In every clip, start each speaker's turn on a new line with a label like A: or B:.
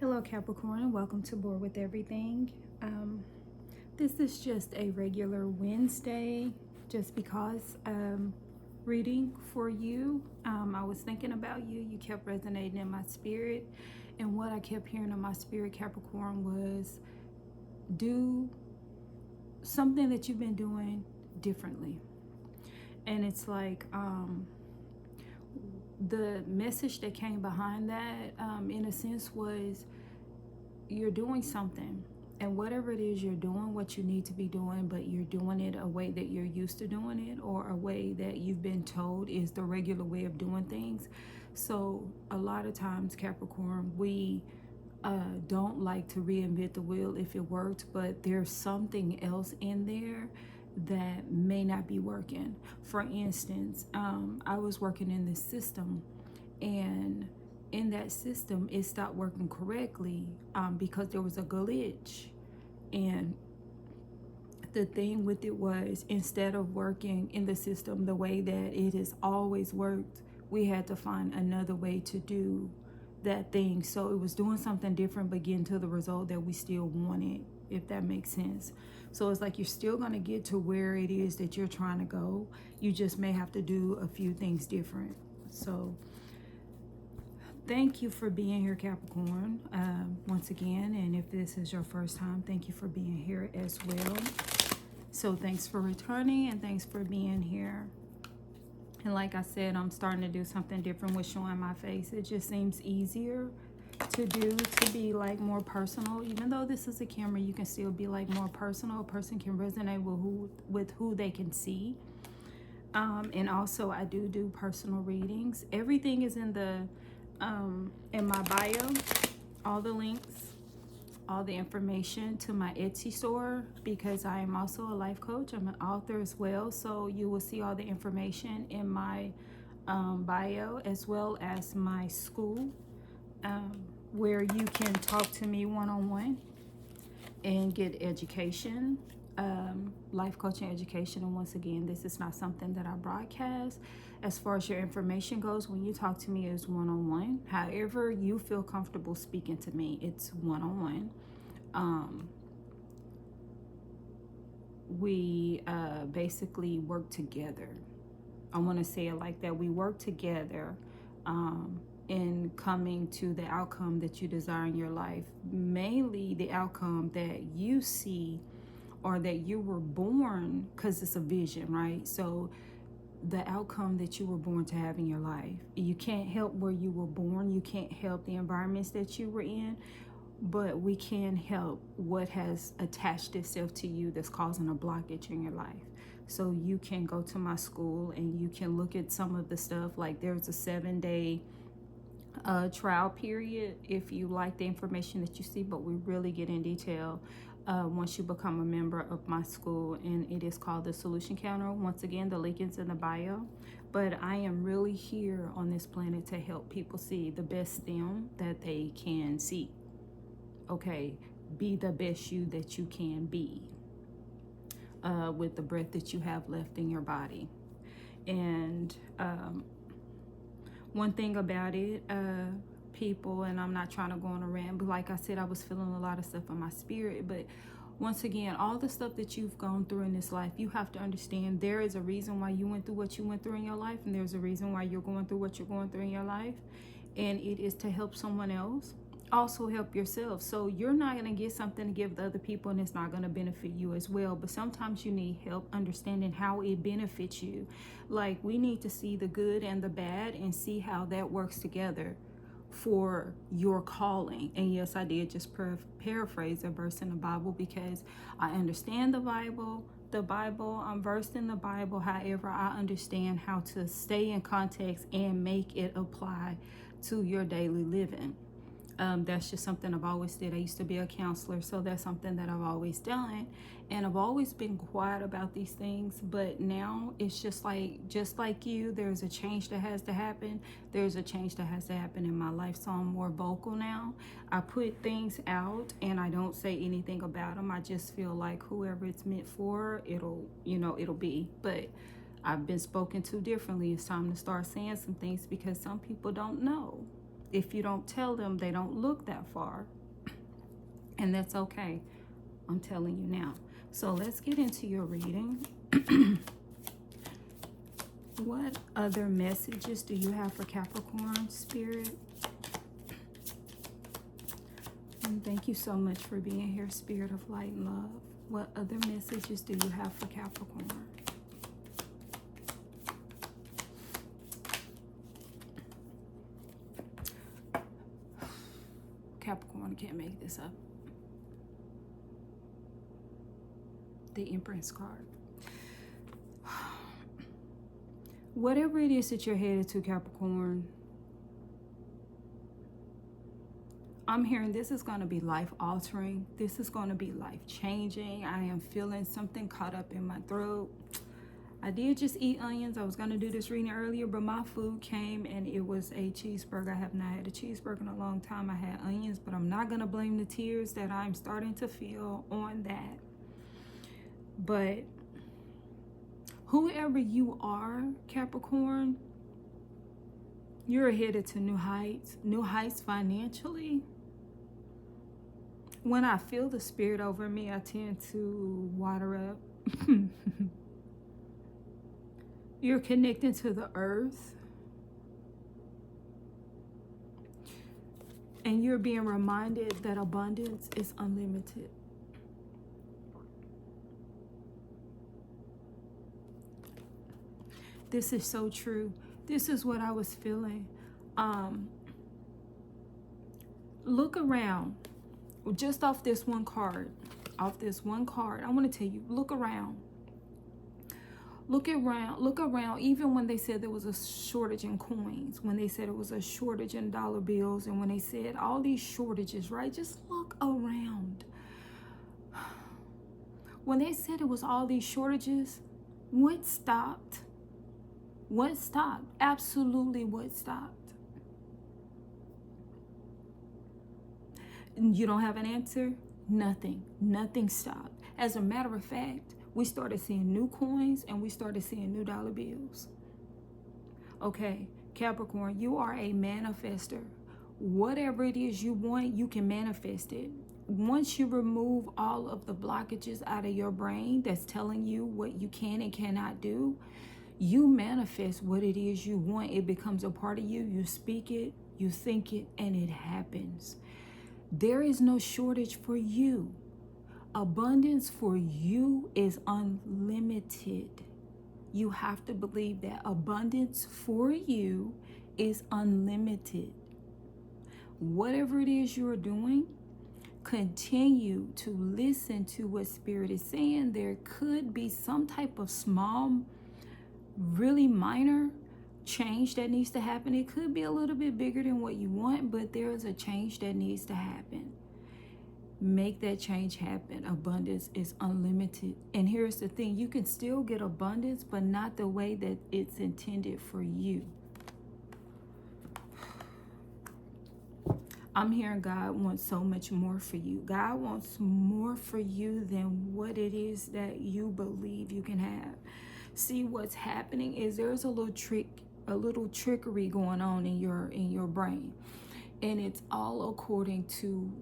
A: Hello Capricorn, and welcome to Board with Everything. This is just a regular Wednesday, just because reading for you. I was thinking about you. You kept resonating in my spirit, and what I kept hearing in my spirit, Capricorn, was do something that you've been doing differently. And it's like the message that came behind that, in a sense, was you're doing something, and whatever it is you're doing, what you need to be doing, but you're doing it a way that you're used to doing it, or a way that you've been told is the regular way of doing things. So a lot of times, Capricorn, we don't like to reinvent the wheel if it worked, but there's something else in there that may not be working. For instance, I was working in this system, and in that system it stopped working correctly because there was a glitch. And the thing with it was, instead of working in the system the way that it has always worked, we had to find another way to do that thing. So it was doing something different, but getting to the result that we still wanted, if that makes sense. So it's like you're still going to get to where it is that you're trying to go. You just may have to do a few things different. So thank you for being here, Capricorn, once again. And if this is your first time, thank you for being here as well. So thanks for returning, and thanks for being here. And like I said, I'm starting to do something different with showing my face. It just seems easier to do, to be like more personal. Even though this is a camera, you can still be like more personal. A person can resonate with who they can see. And also I do personal readings. Everything is in the in my bio, all the links, all the information to my Etsy store, because I am also a life coach. I'm an author as well, so you will see all the information in my bio, as well as my school, where you can talk to me one-on-one and get education, life coaching education. And once again, this is not something that I broadcast. As far as your information goes, when you talk to me, it's one-on-one. However you feel comfortable speaking to me, it's one-on-one. We basically work together. I want to say it like that. We work together in coming to the outcome that you desire in your life, mainly the outcome that you see, or that you were born, because it's a vision, right? So the outcome that you were born to have in your life. You can't help where you were born. You can't help the environments that you were in, but we can help what has attached itself to you that's causing a blockage in your life. So you can go to my school and you can look at some of the stuff. Like, there's a 7-day trial period if you like the information that you see, but we really get in detail once you become a member of my school, and it is called the Solution Counter. Once again, the link is in the bio. But I am really here on this planet to help people see the best them that they can see. Okay, be the best you that you can be, with the breath that you have left in your body. And one thing about it, people, and I'm not trying to go on a rant, but like I said, I was feeling a lot of stuff in my spirit. But once again, all the stuff that you've gone through in this life, you have to understand there is a reason why you went through what you went through in your life, and there's a reason why you're going through what you're going through in your life, and it is to help someone else, also help yourself. So you're not going to get something to give to other people, and it's not going to benefit you as well. But sometimes you need help understanding how it benefits you. Like, we need to see the good and the bad and see how that works together for your calling. And yes, I did just paraphrase a verse in the Bible, because I understand the Bible, I'm versed in the Bible. However, I understand how to stay in context and make it apply to your daily living. That's just something I've always did. I used to be a counselor, so that's something that I've always done. And I've always been quiet about these things, but now it's just like you, there's a change that has to happen. There's a change that has to happen in my life, so I'm more vocal now. I put things out and I don't say anything about them. I just feel like whoever it's meant for, it'll be. But I've been spoken to differently. It's time to start saying some things, because some people don't know. If you don't tell them, they don't look that far. And that's okay. I'm telling you now. So let's get into your reading. What other messages do you have for Capricorn, Spirit? And thank you so much for being here, Spirit of Light and Love. What other messages do you have for Capricorn? Capricorn, can't make this up. The Empress card. Whatever it is that you're headed to, Capricorn, I'm hearing this is going to be life-altering. This is going to be life-changing. I am feeling something caught up in my throat. I did just eat onions. I was going to do this reading earlier, but my food came and it was a cheeseburger. I have not had a cheeseburger in a long time. I had onions, but I'm not going to blame the tears that I'm starting to feel on that. But whoever you are, Capricorn, you're headed to new heights financially. When I feel the Spirit over me, I tend to water up. You're connecting to the earth. And you're being reminded that abundance is unlimited. This is so true. This is what I was feeling. Look around. Just off this one card. I want to tell you, look around. Look around. Even when they said there was a shortage in coins, when they said it was a shortage in dollar bills, and when they said all these shortages, right? Just look around. When they said it was all these shortages, what stopped? What stopped? Absolutely, what stopped? You don't have an answer? Nothing. Nothing stopped. As a matter of fact, we started seeing new coins and we started seeing new dollar bills. Okay, Capricorn, you are a manifester. Whatever it is you want, you can manifest it. Once you remove all of the blockages out of your brain that's telling you what you can and cannot do, you manifest what it is you want. It becomes a part of you. You speak it, you think it, and it happens. There is no shortage for you. Abundance for you is unlimited. You have to believe that abundance for you is unlimited. Whatever it is you're doing, continue to listen to what Spirit is saying. There could be some type of small, really minor change that needs to happen. It could be a little bit bigger than what you want, but there is a change that needs to happen. Make that change happen. Abundance is unlimited. And here's the thing, you can still get abundance, but not the way that it's intended for you. I'm hearing God wants so much more for you. God wants more for you than what it is that you believe you can have. See, what's happening is there's a little trickery going on in your brain. And it's all according to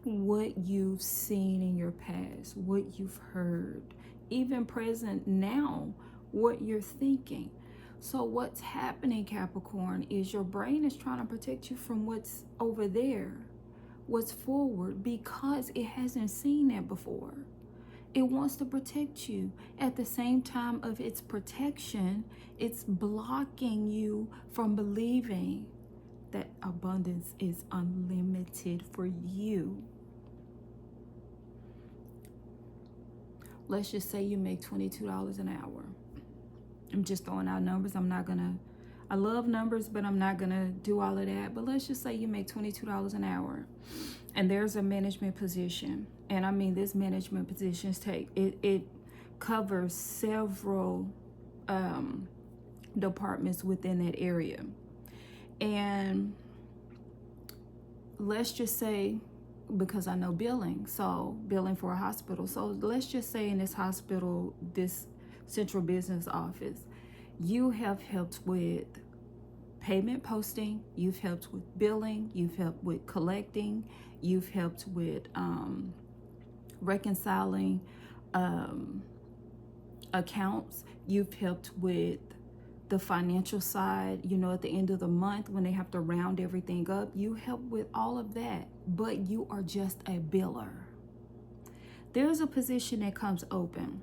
A: what you've seen in your past, what you've heard, even present now, what you're thinking. So what's happening, Capricorn, is your brain is trying to protect you from what's over there, what's forward, because it hasn't seen that before. It wants to protect you. At the same time of its protection, it's blocking you from believing that abundance is unlimited for you. Let's just say you make $22 an hour. I'm just throwing out numbers. I love numbers, but I'm not gonna do all of that. But let's just say you make $22 an hour and there's a management position. And I mean, this management positions it covers several departments within that area. And let's just say, because I know billing for a hospital. So let's just say in this hospital, this central business office, you have helped with payment posting, you've helped with billing, you've helped with collecting, you've helped with reconciling accounts, you've helped with the financial side, you know, at the end of the month when they have to round everything up, you help with all of that, but you are just a biller. There's a position that comes open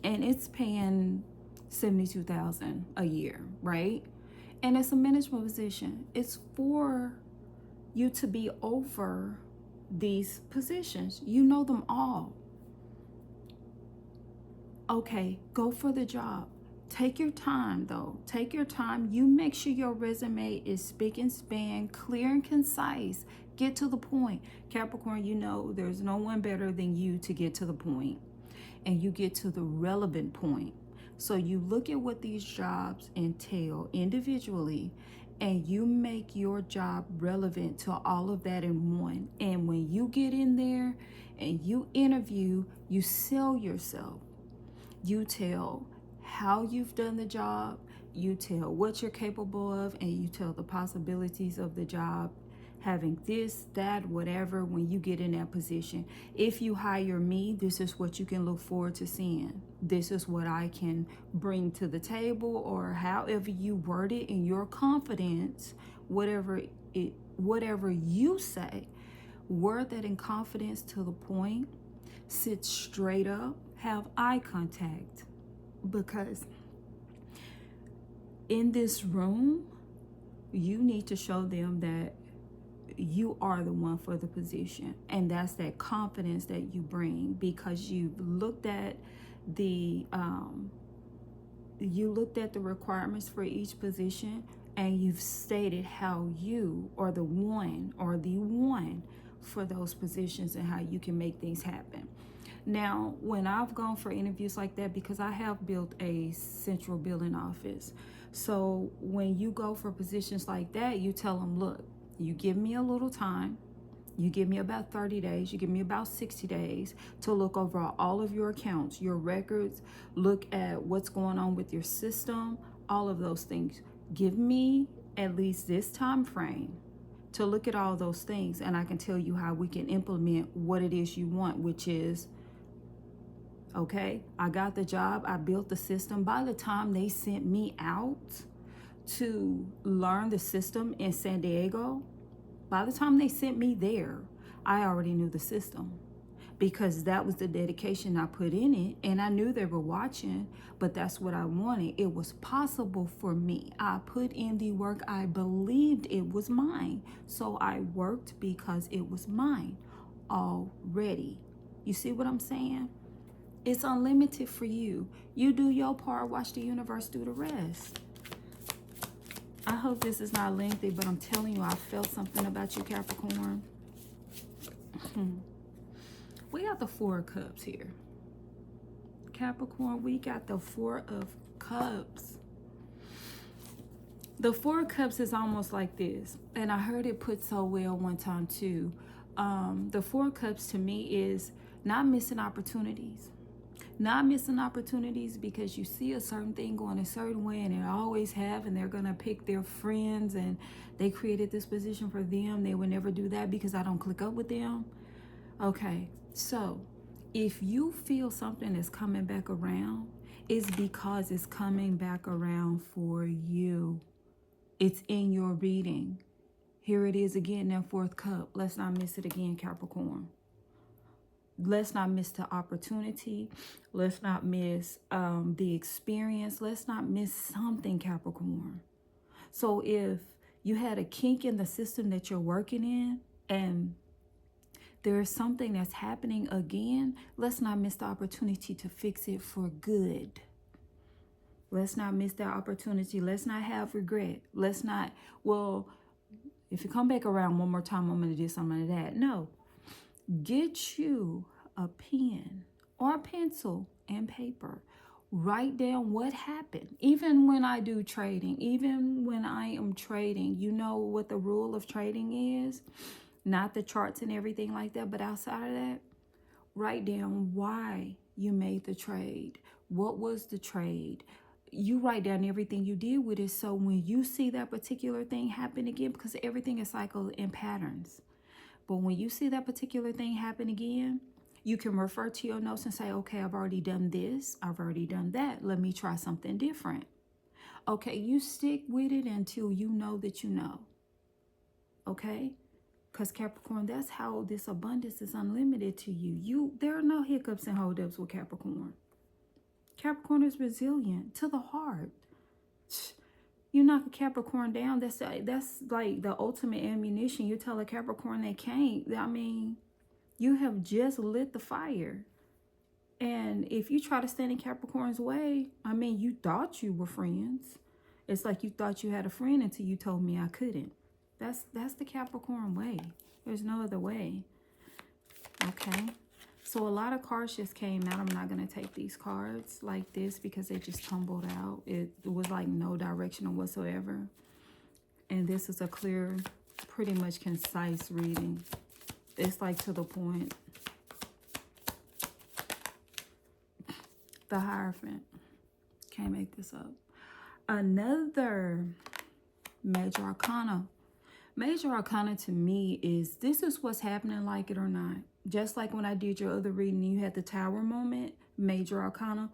A: and it's paying $72,000 a year, right? And it's a management position. It's for you to be over these positions. You know them all. Okay, go for the job. Take your time though. Take your time. You make sure your resume is spick and span, clear and concise. Get to the point. Capricorn, you know there's no one better than you to get to the point. And you get to the relevant point. So you look at what these jobs entail individually and you make your job relevant to all of that in one. And when you get in there and you interview, you sell yourself. You tell how you've done the job, you tell what you're capable of, and you tell the possibilities of the job, having this, that, whatever, when you get in that position. If you hire me, this is what you can look forward to seeing. This is what I can bring to the table, or however you word it in your confidence, whatever you say, word that in confidence to the point, sit straight up, have eye contact. Because in this room, you need to show them that you are the one for the position. And that's that confidence that you bring, because you've looked at the requirements for each position, and you've stated how you are the one for those positions and how you can make things happen. Now, when I've gone for interviews like that, because I have built a central billing office, so when you go for positions like that, you tell them, look, you give me a little time, you give me about 30 days, you give me about 60 days to look over all of your accounts, your records, look at what's going on with your system, all of those things. Give me at least this time frame to look at all those things, and I can tell you how we can implement what it is you want, which is, okay, I got the job, I built the system. By the time they sent me out to learn the system in San Diego, by the time they sent me there, I already knew the system, because that was the dedication I put in it, and I knew they were watching, but that's what I wanted. It was possible for me. I put in the work. I believed it was mine, so I worked because it was mine already. You see what I'm saying? It's unlimited for you. You do your part, watch the universe do the rest. I hope this is not lengthy, but I'm telling you, I felt something about you, Capricorn. We got the Four of Cups here. Capricorn, we got the Four of Cups. The Four of Cups is almost like this, and I heard it put so well one time too. The Four of Cups to me is not missing opportunities. Not missing opportunities because you see a certain thing going a certain way, and they always have, and they're going to pick their friends, and they created this position for them. They would never do that because I don't click up with them. Okay, so if you feel something is coming back around, it's because it's coming back around for you. It's in your reading. Here it is again, that Fourth Cup. Let's not miss it again, Capricorn. Let's not miss the opportunity. Let's not miss the experience. Let's not miss something, Capricorn. So if you had a kink in the system that you're working in, and there's something that's happening again, let's not miss the opportunity to fix it for good. Let's not miss that opportunity. Let's not have regret. Let's not, well, if you come back around one more time, I'm going to do something like that. No. Get you a pen or a pencil and paper. Write down what happened. Even when I do trading, even when I am trading, you know what the rule of trading is? Not the charts and everything like that, but outside of that, write down why you made the trade. What was the trade? you write down everything you did with it. So when you see that particular thing happen again, because everything is cycle and patterns. But when you see that particular thing happen again, you can refer to your notes and say, okay, I've already done this. I've already done that. Let me try something different. Okay, you stick with it until you know that you know. Okay? Because Capricorn, that's how this abundance is unlimited to you. There are no hiccups and holdups with Capricorn. Capricorn is resilient to the heart. You knock a Capricorn down, that's like the ultimate ammunition. You tell a Capricorn they can't. I mean, you have just lit the fire. And if you try to stand in Capricorn's way, I mean, you thought you were friends. It's like you thought you had a friend until you told me I couldn't. That's the Capricorn way. There's no other way. Okay. So a lot of cards just came out. I'm not going to take these cards like this because they just tumbled out. It was like no directional whatsoever. And this is a clear, pretty much concise reading. It's like to the point. The Hierophant. Can't make this up. Another major arcana. Major arcana to me is this is what's happening, like it or not. Just like when I did your other reading, you had the Tower moment, major arcana.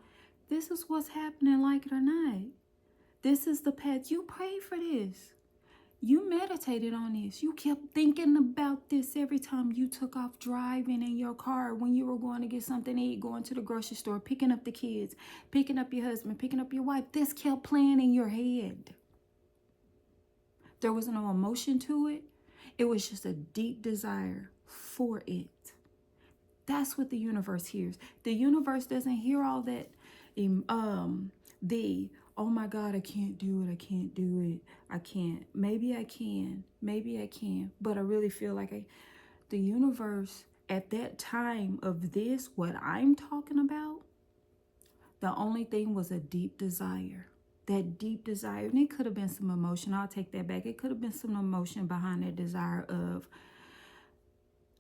A: This is what's happening, like it or not. This is the path. You prayed for this. You meditated on this. You kept thinking about this every time you took off driving in your car, when you were going to get something to eat, going to the grocery store, picking up the kids, picking up your husband, picking up your wife. This kept playing in your head. There was no emotion to it. It was just a deep desire for it. That's what the universe hears. The universe doesn't hear all that, oh my God, I can't do it. I can't do it. I can't. Maybe I can. Maybe I can. But I really feel like the universe at that time of this, what I'm talking about, the only thing was a deep desire. That deep desire. And it could have been some emotion. I'll take that back. It could have been some emotion behind that desire of,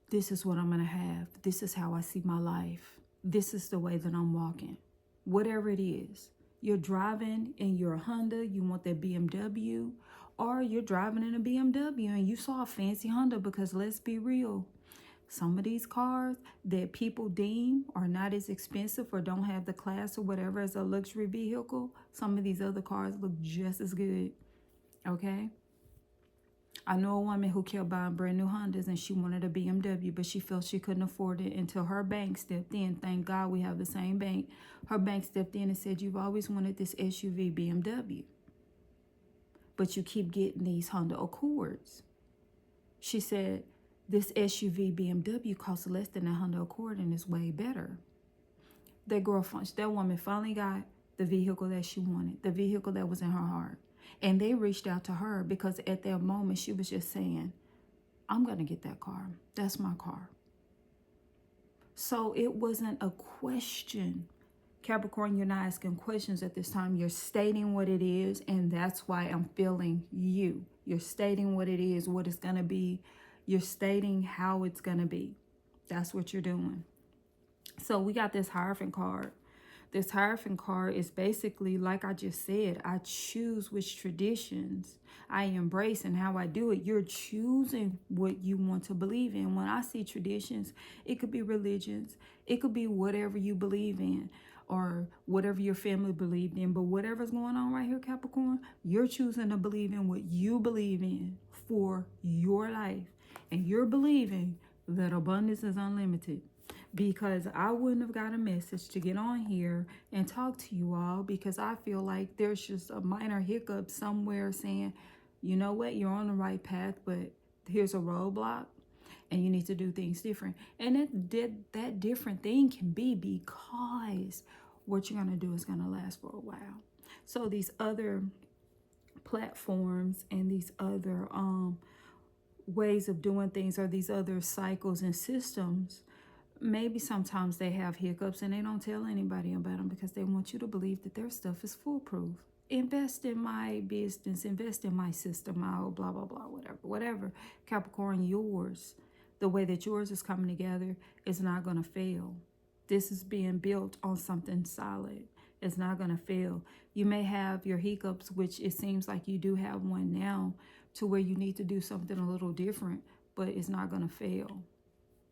A: this is what I'm going to have. This is how I see my life. This is the way that I'm walking. Whatever it is. You're driving in your Honda, you want that BMW, or you're driving in a BMW and you saw a fancy Honda, because let's be real, some of these cars that people deem are not as expensive or don't have the class or whatever as a luxury vehicle, some of these other cars look just as good, okay? I know a woman who kept buying brand new Hondas and she wanted a BMW, but she felt she couldn't afford it until her bank stepped in. Thank God we have the same bank. Her bank stepped in and said, you've always wanted this SUV BMW, but you keep getting these Honda Accords. She said, this SUV BMW costs less than a Honda Accord and is way better. That woman finally got the vehicle that she wanted, the vehicle that was in her heart. And they reached out to her because at that moment she was just saying, I'm going to get that car. That's my car. So it wasn't a question. Capricorn, you're not asking questions at this time. You're stating what it is. And that's why I'm feeling you. You're stating what it is, what it's going to be. You're stating how it's going to be. That's what you're doing. So we got this Hierophant card. This Hierophant card is basically, like I just said, I choose which traditions I embrace and how I do it. You're choosing what you want to believe in. When I see traditions, it could be religions. It could be whatever you believe in or whatever your family believed in. But whatever's going on right here, Capricorn, you're choosing to believe in what you believe in for your life. And you're believing that abundance is unlimited. Because I wouldn't have got a message to get on here and talk to you all, because I feel like there's just a minor hiccup somewhere saying, you know what, you're on the right path, but here's a roadblock and you need to do things different. And that different thing can be because what you're going to do is going to last for a while. So these other platforms and these other ways of doing things, or these other cycles and systems, maybe sometimes they have hiccups and they don't tell anybody about them because they want you to believe that their stuff is foolproof. Invest in my business, invest in my system, my blah, blah, blah, whatever. Capricorn, yours, the way that yours is coming together is not going to fail. This is being built on something solid. It's not going to fail. You may have your hiccups, which it seems like you do have one now, to where you need to do something a little different, but it's not going to fail.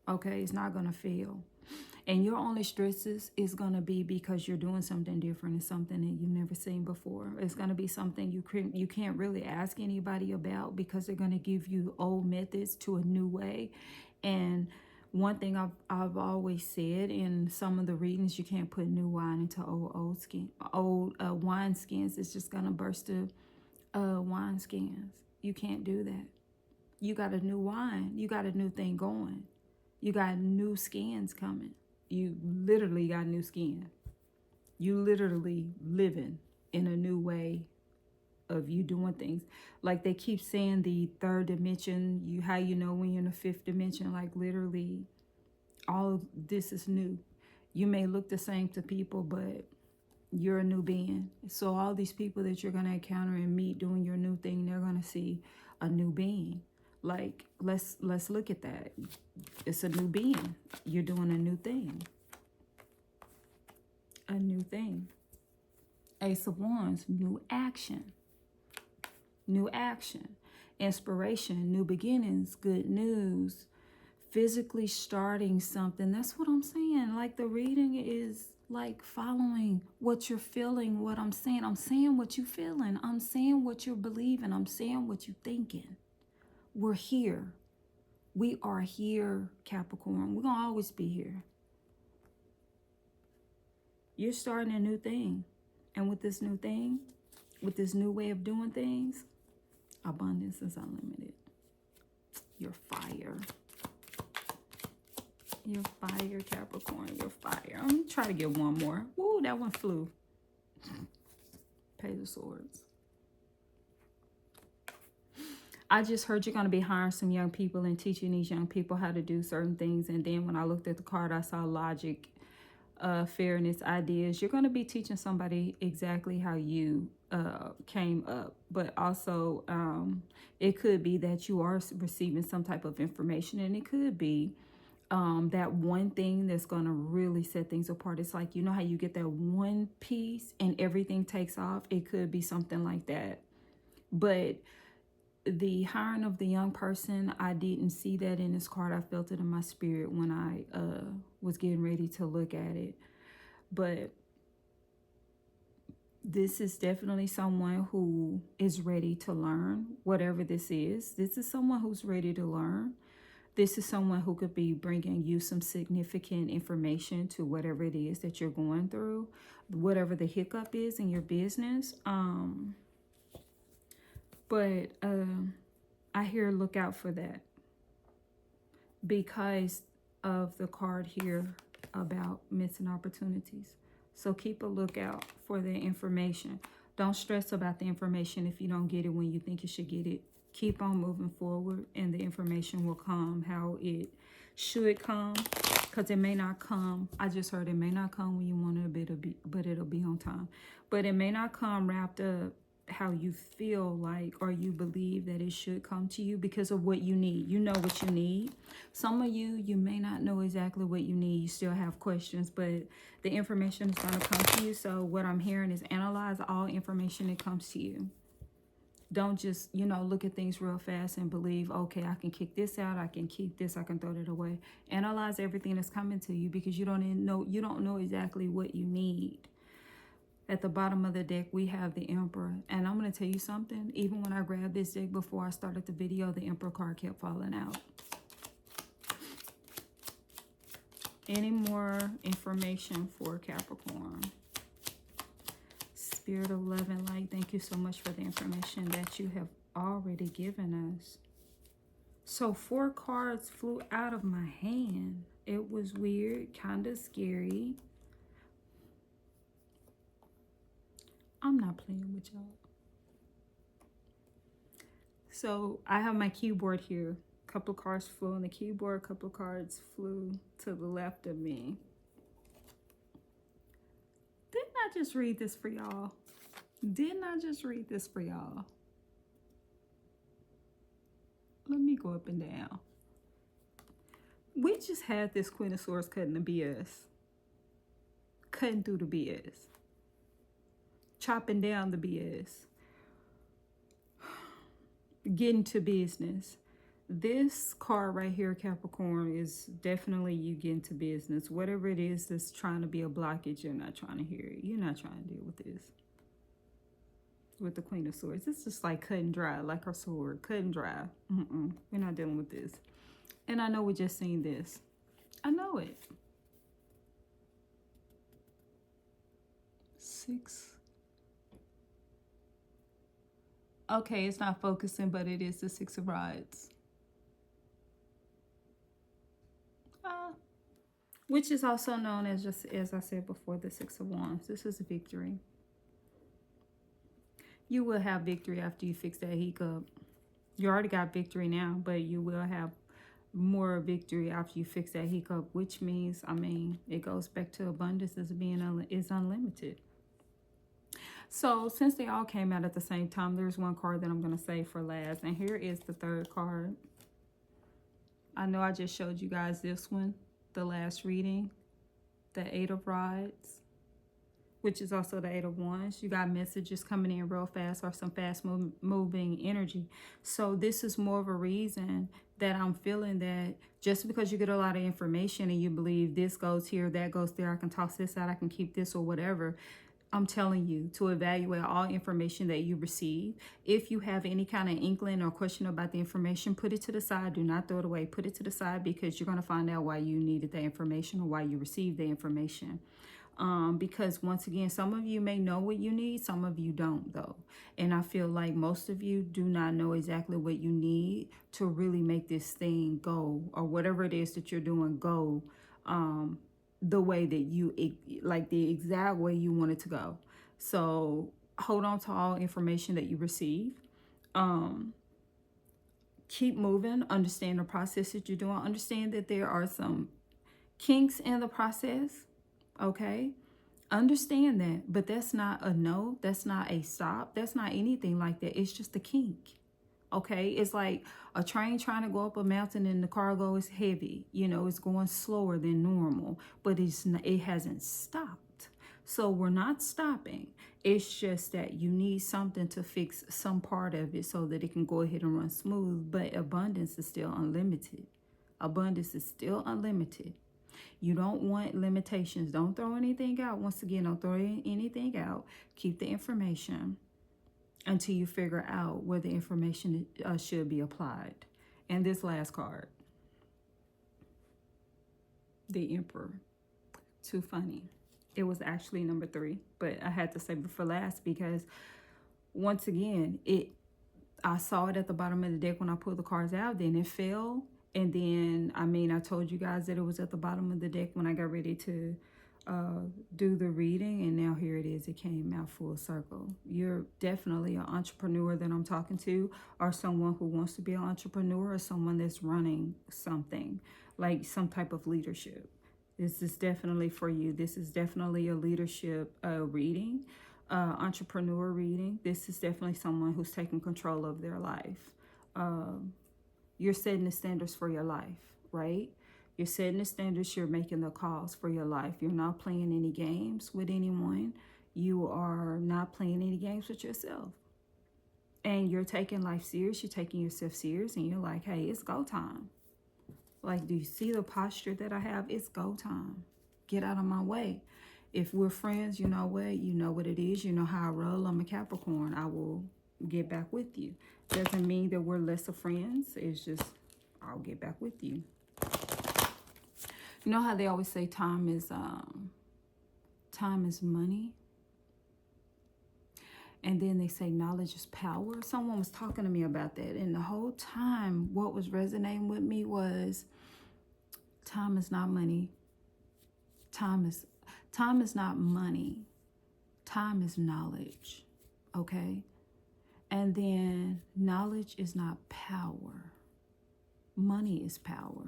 A: Okay, it's not going to fail. And your only stresses is going to be because you're doing something different and something that you've never seen before. It's going to be something you can't really ask anybody about, because they're going to give you old methods to a new way. And one thing I've always said in some of the readings, you can't put new wine into old wine skins. It's just going to burst the wine skins. You can't do that. You got a new wine. You got a new thing going. You got new skins coming. You literally got new skin. You literally living in a new way of you doing things. Like they keep saying the third dimension, how you know when you're in the fifth dimension, like literally all of this is new. You may look the same to people, but you're a new being. So all these people that you're going to encounter and meet doing your new thing, they're going to see a new being. Like, let's look at that. It's a new being. You're doing a new thing. A new thing. Ace of Wands, new action. New action. Inspiration, new beginnings, good news. Physically starting something. That's what I'm saying. Like the reading is like following what you're feeling, what I'm saying. I'm saying what you're feeling. I'm saying what you're believing. I'm saying what you're thinking. We're here. We are here, Capricorn. We're going to always be here. You're starting a new thing. And with this new thing, with this new way of doing things, abundance is unlimited. You're fire. You're fire, Capricorn. You're fire. I'm going to try to get one more. Ooh, that one flew. Page of Swords. I just heard you're going to be hiring some young people and teaching these young people how to do certain things. And then when I looked at the card, I saw logic, fairness, ideas. You're going to be teaching somebody exactly how you came up. But also, it could be that you are receiving some type of information. And it could be that one thing that's going to really set things apart. It's like, you know how you get that one piece and everything takes off? It could be something like that. But the hiring of the young person, I didn't see that in this card. I felt it in my spirit when I was getting ready to look at it. But this is definitely someone who is ready to learn, whatever this is. This is someone who's ready to learn. This is someone who could be bringing you some significant information to whatever it is that you're going through, whatever the hiccup is in your business. But I hear look out for that because of the card here about missing opportunities. So keep a lookout for the information. Don't stress about the information if you don't get it when you think you should get it. Keep on moving forward and the information will come how it should come, because it may not come. I just heard it may not come when you want it, but it'll be on time. But it may not come wrapped up how you feel like or you believe that it should come to you because of what you need. You know what you need. Some of you may not know exactly what you need. You still have questions, but the information is going to come to you. So what I'm hearing is analyze all information that comes to you. Don't just, look at things real fast and believe, okay, I can kick this out, I can keep this, I can throw it away. Analyze everything that's coming to you because you don't know exactly what you need. At the bottom of the deck, we have the Emperor. And I'm going to tell you something. Even when I grabbed this deck before I started the video, the Emperor card kept falling out. Any more information for Capricorn? Spirit of love and light, thank you so much for the information that you have already given us. So 4 cards flew out of my hand. It was weird, kind of scary. I'm not playing with y'all. So I have my keyboard here. A couple of cards flew on the keyboard. A couple of cards flew to the left of me. Didn't I just read this for y'all? Didn't I just read this for y'all? Let me go up and down. We just had this Queen of Swords cutting the BS. Cutting through the BS. chopping down the BS. Getting to business. This card right here, Capricorn, is definitely you getting to business. Whatever it is that's trying to be a blockage, you're not trying to hear it. You're not trying to deal with this. With the Queen of Swords, it's just like cut and dry, like her sword, cut and dry. We're not dealing with this. And I know we just seen this. I know it. 6. Okay, it's not focusing, but it is the 6 of Rods. Which is also known as, just as I said before, the 6 of Wands. This is a victory. You will have victory after you fix that hiccup. You already got victory now, but you will have more victory after you fix that hiccup, which means, I mean, it goes back to abundance as being is unlimited. So since they all came out at the same time, there's one card that I'm going to save for last. And here is the 3rd card. I know I just showed you guys this one, the last reading, the 8 of Rods, which is also the 8 of Wands. You got messages coming in real fast or some fast moving energy. So this is more of a reason that I'm feeling that just because you get a lot of information and you believe this goes here, that goes there, I can toss this out, I can keep this or whatever, I'm telling you to evaluate all information that you receive. If you have any kind of inkling or question about the information, put it to the side. Do not throw it away. Put it to the side because you're going to find out why you needed the information or why you received the information. Because once again, some of you may know what you need, some of you don't though. And I feel like most of you do not know exactly what you need to really make this thing go, or whatever it is that you're doing go, the way that you, like the exact way you want it to go. So hold on to all information that you receive. Keep moving, understand the process that you're doing. Understand that there are some kinks in the process. Okay, understand that, but that's not a no, that's not a stop, that's not anything like that. It's just a kink. Okay, it's like a train trying to go up a mountain and the cargo is heavy. You know, it's going slower than normal, but it hasn't stopped. So we're not stopping. It's just that you need something to fix some part of it so that it can go ahead and run smooth. But abundance is still unlimited. Abundance is still unlimited. You don't want limitations. Don't throw anything out. Once again, don't throw anything out. Keep the information until you figure out where the information should be applied. And this last card, the Emperor. Too funny. It was actually number 3, but I had to save it for last because once again, I saw it at the bottom of the deck when I pulled the cards out. Then it fell. And then, I mean, I told you guys that it was at the bottom of the deck when I got ready to do the reading. And now here it is. It came out full circle. You're definitely an entrepreneur that I'm talking to, or someone who wants to be an entrepreneur, or someone that's running something, like some type of leadership. This is definitely for you. This is definitely a leadership reading, entrepreneur reading. This is definitely someone who's taking control of their life. You're setting the standards for your life, right? You're setting the standards. You're making the calls for your life. You're not playing any games with anyone. You are not playing any games with yourself. And you're taking life serious. You're taking yourself serious. And you're like, hey, it's go time. Like, do you see the posture that I have? It's go time. Get out of my way. If we're friends, you know what? You know what it is. You know how I roll. I'm a Capricorn. I will get back with you. Doesn't mean that we're lesser friends. It's just, I'll get back with you. You know how they always say time is money? And then they say knowledge is power. Someone was talking to me about that. And the whole time, what was resonating with me was time is not money. Time is not money. Time is knowledge. Okay? And then knowledge is not power. Money is power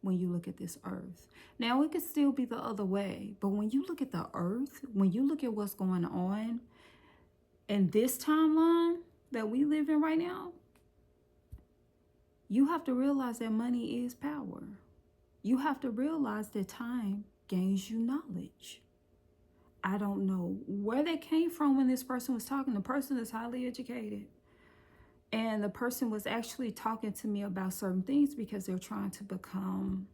A: when you look at this earth. Now, it could still be the other way. But when you look at the earth, when you look at what's going on in this timeline that we live in right now, you have to realize that money is power. You have to realize that time gains you knowledge. I don't know where they came from when this person was talking. The person is highly educated. And the person was actually talking to me about certain things because they're trying to become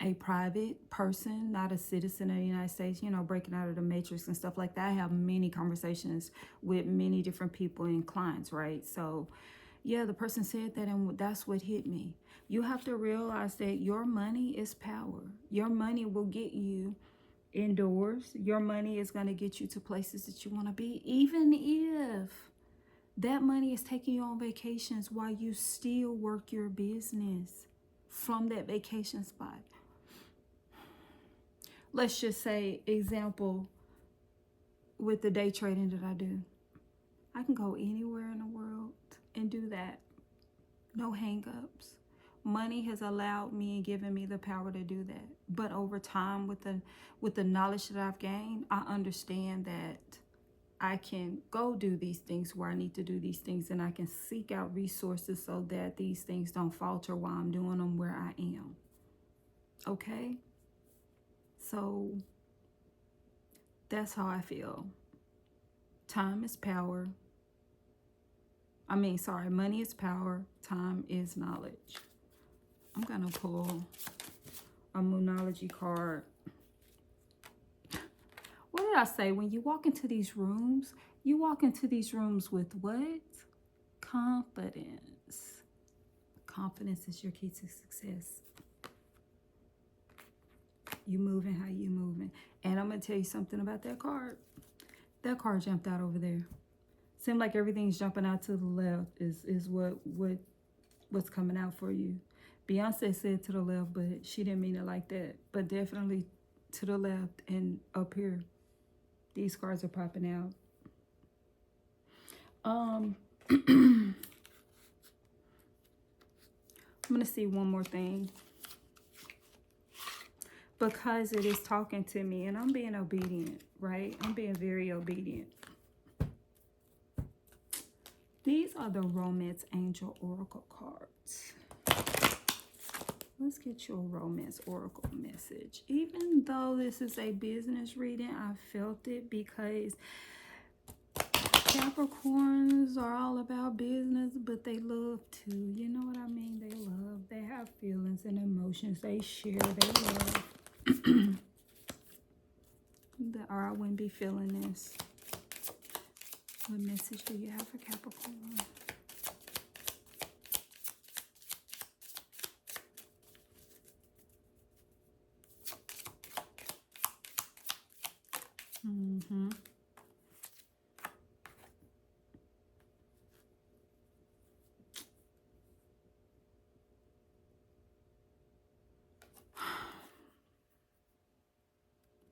A: a private person, not a citizen of the United States, you know, breaking out of the matrix and stuff like that. I have many conversations with many different people and clients, right? So, yeah, the person said that, and that's what hit me. You have to realize that your money is power. Your money will get you indoors. Your money is going to get you to places that you want to be, even if that money is taking you on vacations while you still work your business from that vacation spot. Let's just say, example, with the day trading that I do. I can go anywhere in the world and do that. No hang-ups. Money has allowed me and given me the power to do that. But over time, with the knowledge that I've gained, I understand that I can go do these things where I need to do these things, and I can seek out resources so that these things don't falter while I'm doing them where I am. Okay? So that's how I feel. Time is power. Money is power. Time is knowledge. I'm going to pull a Moonology card. What did I say? When you walk into these rooms, you walk into these rooms with what? Confidence. Confidence is your key to success. You moving how you moving. And I'm going to tell you something about that card. That card jumped out over there. Seemed like everything's jumping out to the left is what's coming out for you. Beyonce said to the left, but she didn't mean it like that. But definitely to the left and up here. These cards are popping out. I'm going to see one more thing. Because it is talking to me and I'm being obedient, right? I'm being very obedient. These are the Romance Angel Oracle cards. Let's get your Romance Oracle message. Even though this is a business reading, I felt it because Capricorns are all about business, but they love too. You know what I mean? They love. They have feelings and emotions. They share. They love. Or I wouldn't be feeling this. What message do you have for Capricorn?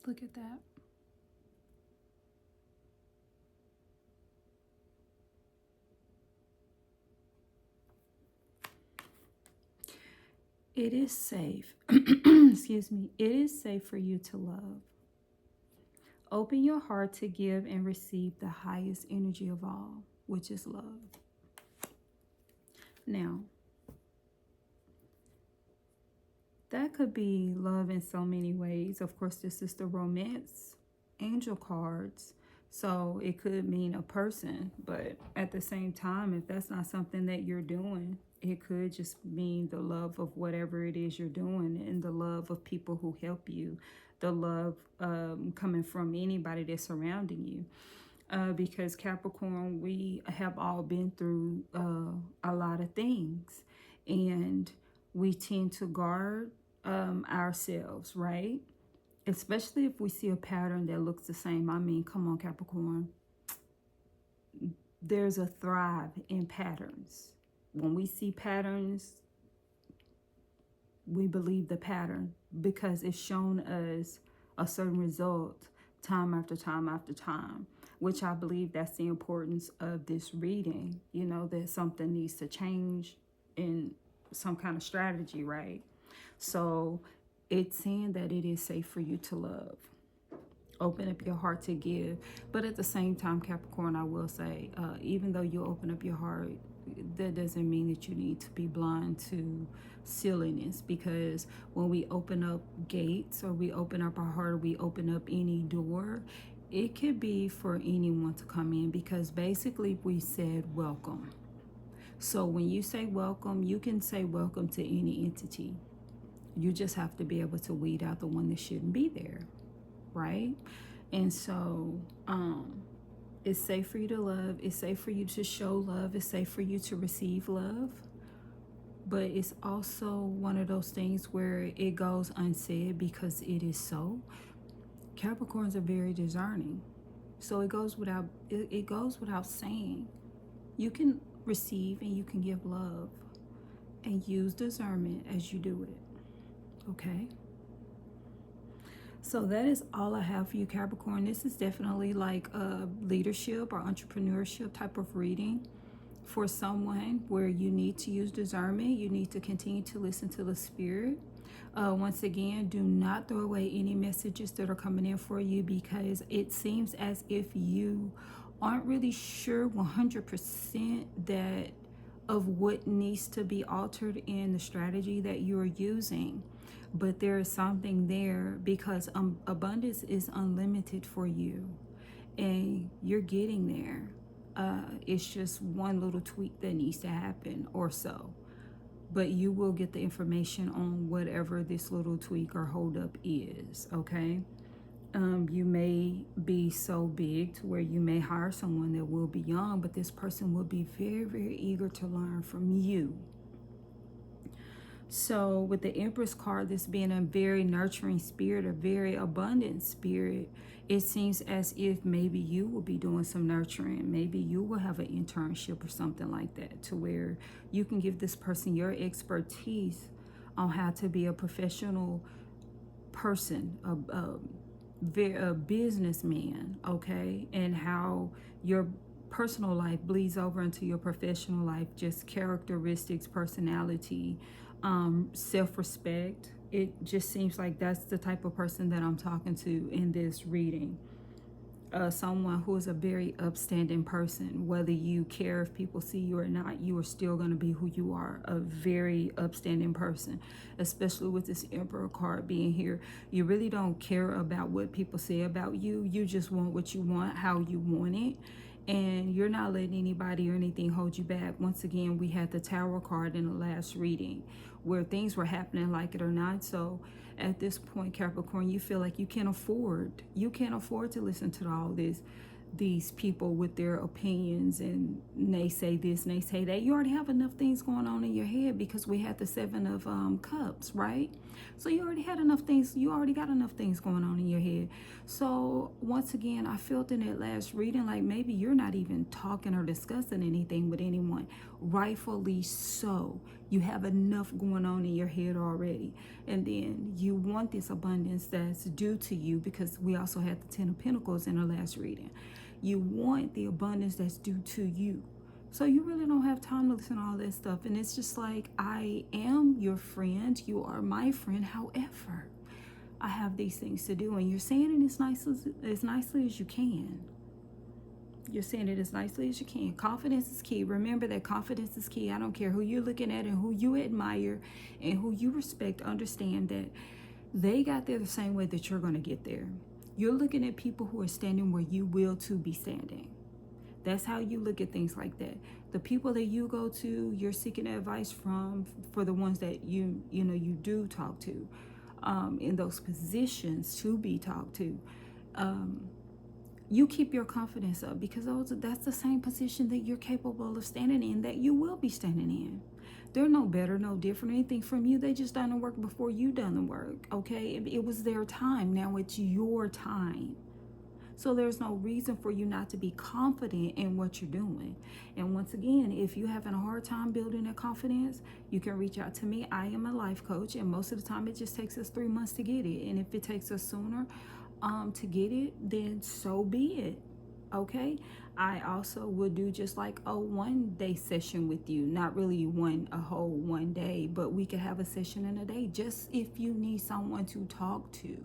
A: Look at that. It is safe. Excuse me. It is safe for you to love. Open your heart to give and receive the highest energy of all, which is love. Now, that could be love in so many ways. Of course, this is the Romance Angel cards. So it could mean a person, but at the same time, if that's not something that you're doing, it could just mean the love of whatever it is you're doing and the love of people who help you, the love coming from anybody that's surrounding you. Because Capricorn, we have all been through a lot of things, and we tend to guard ourselves, right? Especially if we see a pattern that looks the same. I mean, come on, Capricorn. There's a thrive in patterns. When we see patterns, we believe the pattern because it's shown us a certain result time after time after time, which I believe that's the importance of this reading. You know, that something needs to change in some kind of strategy, right? So it's saying that it is safe for you to love. Open up your heart to give. But at the same time, Capricorn, I will say, even though you open up your heart, that doesn't mean that you need to be blind to silliness. Because when we open up gates or we open up our heart or we open up any door, it could be for anyone to come in, because basically we said welcome. So when you say welcome, you can say welcome to any entity. You just have to be able to weed out the one that shouldn't be there, right? And so it's safe for you to love. It's safe for you to show love. It's safe for you to receive love. But it's also one of those things where it goes unsaid because it is so. Capricorns are very discerning. So it goes without saying. You can receive and you can give love, and use discernment as you do it. Okay? So that is all I have for you, Capricorn. This is definitely like a leadership or entrepreneurship type of reading for someone where you need to use discernment. You need to continue to listen to the spirit. Once again, do not throw away any messages that are coming in for you, because it seems as if you aren't really sure 100% that of what needs to be altered in the strategy that you're using. But there is something there, because abundance is unlimited for you and you're getting there. It's just one little tweak that needs to happen or so. But you will get the information on whatever this little tweak or holdup is, okay? You may be so big to where you may hire someone that will be young, but this person will be very, very eager to learn from you. So with the Empress card, this being a very nurturing spirit, a very abundant spirit, it seems as if maybe you will be doing some nurturing. Maybe you will have an internship or something like that, to where you can give this person your expertise on how to be a professional person, a businessman, okay? And how your personal life bleeds over into your professional life, just characteristics, personality, self-respect. It just seems like that's the type of person that I'm talking to in this reading. Someone who is a very upstanding person. Whether you care if people see you or not, you are still going to be who you are, a very upstanding person. Especially with this Emperor card being here, you really don't care about what people say about you. You just want what you want, how you want it, and you're not letting anybody or anything hold you back. Once again, we had the Tower card in the last reading, where things were happening like it or not. So at this point, Capricorn, you feel like you can't afford to listen to all these people with their opinions, and they say this and they say that. You already have enough things going on in your head, because we had the Seven of Cups, right? So you already got enough things going on in your head. So once again, I felt in that last reading like maybe you're not even talking or discussing anything with anyone. Rightfully so. You have enough going on in your head already. And then you want this abundance that's due to you, because we also had the Ten of Pentacles in the last reading. You want the abundance that's due to you. So you really don't have time to listen to all that stuff. And it's just like, I am your friend. You are my friend. However, I have these things to do. And you're saying it as nicely as you can. You're saying it as nicely as you can. Confidence is key. Remember that confidence is key. I don't care who you're looking at and who you admire and who you respect. Understand that they got there the same way that you're going to get there. You're looking at people who are standing where you will to be standing. That's how you look at things like that. The people that you go to, you're seeking advice from, for the ones that you do talk to, in those positions to be talked to. You keep your confidence up, because that's the same position that you're capable of standing in, that you will be standing in. They're no better, no different, anything from you. They just done the work before you done the work, okay? It was their time. Now it's your time. So there's no reason for you not to be confident in what you're doing. And once again, if you're having a hard time building that confidence, you can reach out to me. I am a life coach, and most of the time it just takes us 3 months to get it. And if it takes us sooner to get it, then so be it. Okay, I also would do just like a 1-day session with you. Not really a whole 1 day, but we could have a session in a day, just if you need someone to talk to.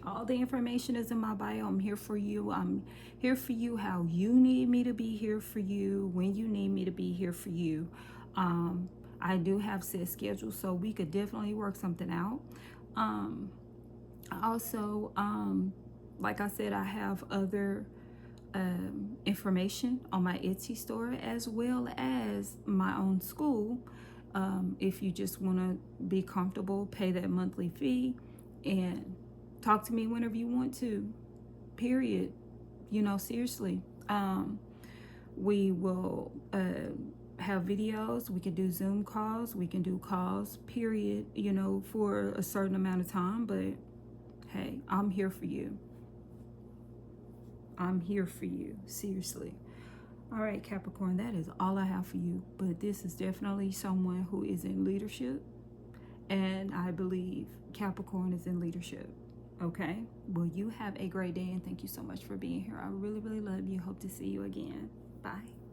A: All the information is in my bio. I'm here for you. I'm here for you how you need me to be here for you, when you need me to be here for you. I do have set schedules, so we could definitely work something out. Also, Like I said, I have other information on my Etsy store, as well as my own school. If you just want to be comfortable, pay that monthly fee and talk to me whenever you want to, period. You know, seriously. We will have videos, we can do Zoom calls, we can do calls, period, you know, for a certain amount of time. But hey, I'm here for you. I'm here for you, seriously. All right, Capricorn, that is all I have for you. But this is definitely someone who is in leadership, and I believe Capricorn is in leadership. Okay, well, you have a great day, and thank you so much for being here. I really, really love you. Hope to see you again. Bye.